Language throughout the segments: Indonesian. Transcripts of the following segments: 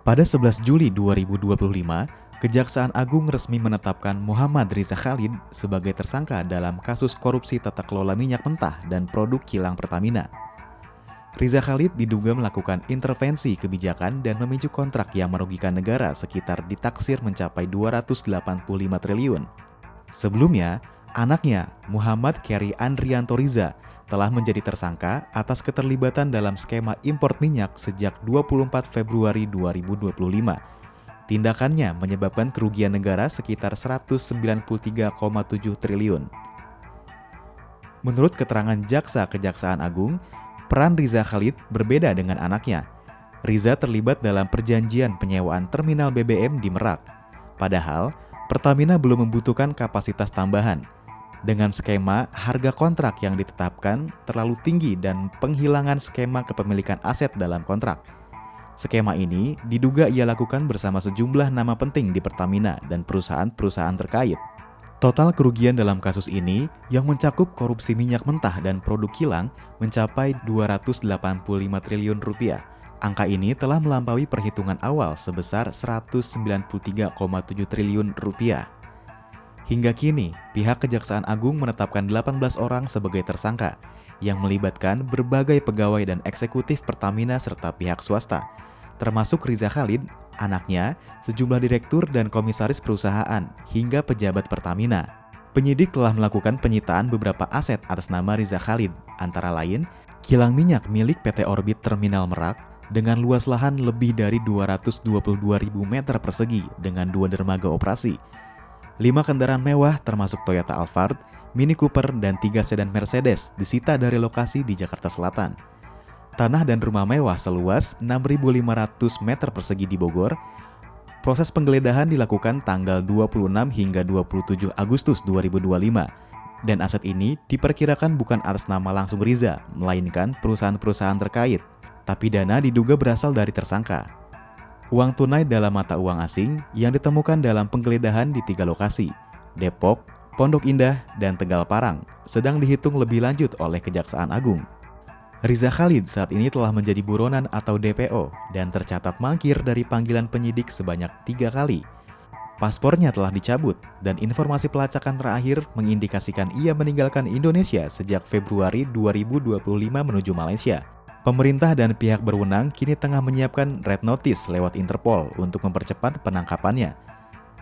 Pada 11 Juli 2025, Kejaksaan Agung resmi menetapkan Muhammad Riza Khalid sebagai tersangka dalam kasus korupsi tata kelola minyak mentah dan produk kilang Pertamina. Riza Khalid diduga melakukan intervensi kebijakan dan memicu kontrak yang merugikan negara sekitar ditaksir mencapai 285 triliun. Sebelumnya, anaknya Muhammad Keri Andrianto Riza telah menjadi tersangka atas keterlibatan dalam skema impor minyak sejak 24 Februari 2025. Tindakannya menyebabkan kerugian negara sekitar 193,7 triliun. Menurut keterangan Jaksa Kejaksaan Agung, peran Riza Khalid berbeda dengan anaknya. Riza terlibat dalam perjanjian penyewaan terminal BBM di Merak. Padahal, Pertamina belum membutuhkan kapasitas tambahan. Dengan skema harga kontrak yang ditetapkan terlalu tinggi dan penghilangan skema kepemilikan aset dalam kontrak. Skema ini diduga ia lakukan bersama sejumlah nama penting di Pertamina dan perusahaan-perusahaan terkait. Total kerugian dalam kasus ini yang mencakup korupsi minyak mentah dan produk kilang mencapai 285 triliun rupiah. Angka ini telah melampaui perhitungan awal sebesar 193,7 triliun rupiah. Hingga kini, pihak Kejaksaan Agung menetapkan 18 orang sebagai tersangka yang melibatkan berbagai pegawai dan eksekutif Pertamina serta pihak swasta, termasuk Riza Khalid, anaknya, sejumlah direktur dan komisaris perusahaan, hingga pejabat Pertamina. Penyidik telah melakukan penyitaan beberapa aset atas nama Riza Khalid, antara lain kilang minyak milik PT Orbit Terminal Merak dengan luas lahan lebih dari 222.000 meter persegi dengan 2 dermaga operasi, 5 kendaraan mewah termasuk Toyota Alphard, Mini Cooper, dan 3 sedan Mercedes disita dari lokasi di Jakarta Selatan. Tanah dan rumah mewah seluas 6.500 meter persegi di Bogor. Proses penggeledahan dilakukan tanggal 26 hingga 27 Agustus 2025. Dan aset ini diperkirakan bukan atas nama langsung Riza, melainkan perusahaan-perusahaan terkait. Tapi dana diduga berasal dari tersangka. Uang tunai dalam mata uang asing yang ditemukan dalam penggeledahan di 3 lokasi, Depok, Pondok Indah, dan Tegal Parang, sedang dihitung lebih lanjut oleh Kejaksaan Agung. Riza Khalid saat ini telah menjadi buronan atau DPO dan tercatat mangkir dari panggilan penyidik sebanyak 3 kali. Paspornya telah dicabut dan informasi pelacakan terakhir mengindikasikan ia meninggalkan Indonesia sejak Februari 2025 menuju Malaysia. Pemerintah dan pihak berwenang kini tengah menyiapkan red notice lewat Interpol untuk mempercepat penangkapannya.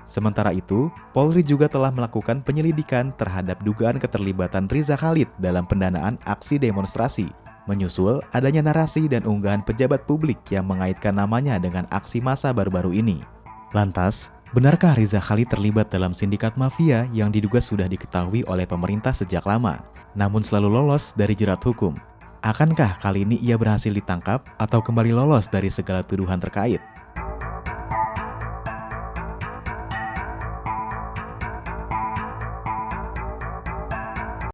Sementara itu, Polri juga telah melakukan penyelidikan terhadap dugaan keterlibatan Riza Khalid dalam pendanaan aksi demonstrasi, menyusul adanya narasi dan unggahan pejabat publik yang mengaitkan namanya dengan aksi massa baru-baru ini. Lantas, benarkah Riza Khalid terlibat dalam sindikat mafia yang diduga sudah diketahui oleh pemerintah sejak lama, namun selalu lolos dari jerat hukum? Akankah kali ini ia berhasil ditangkap atau kembali lolos dari segala tuduhan terkait?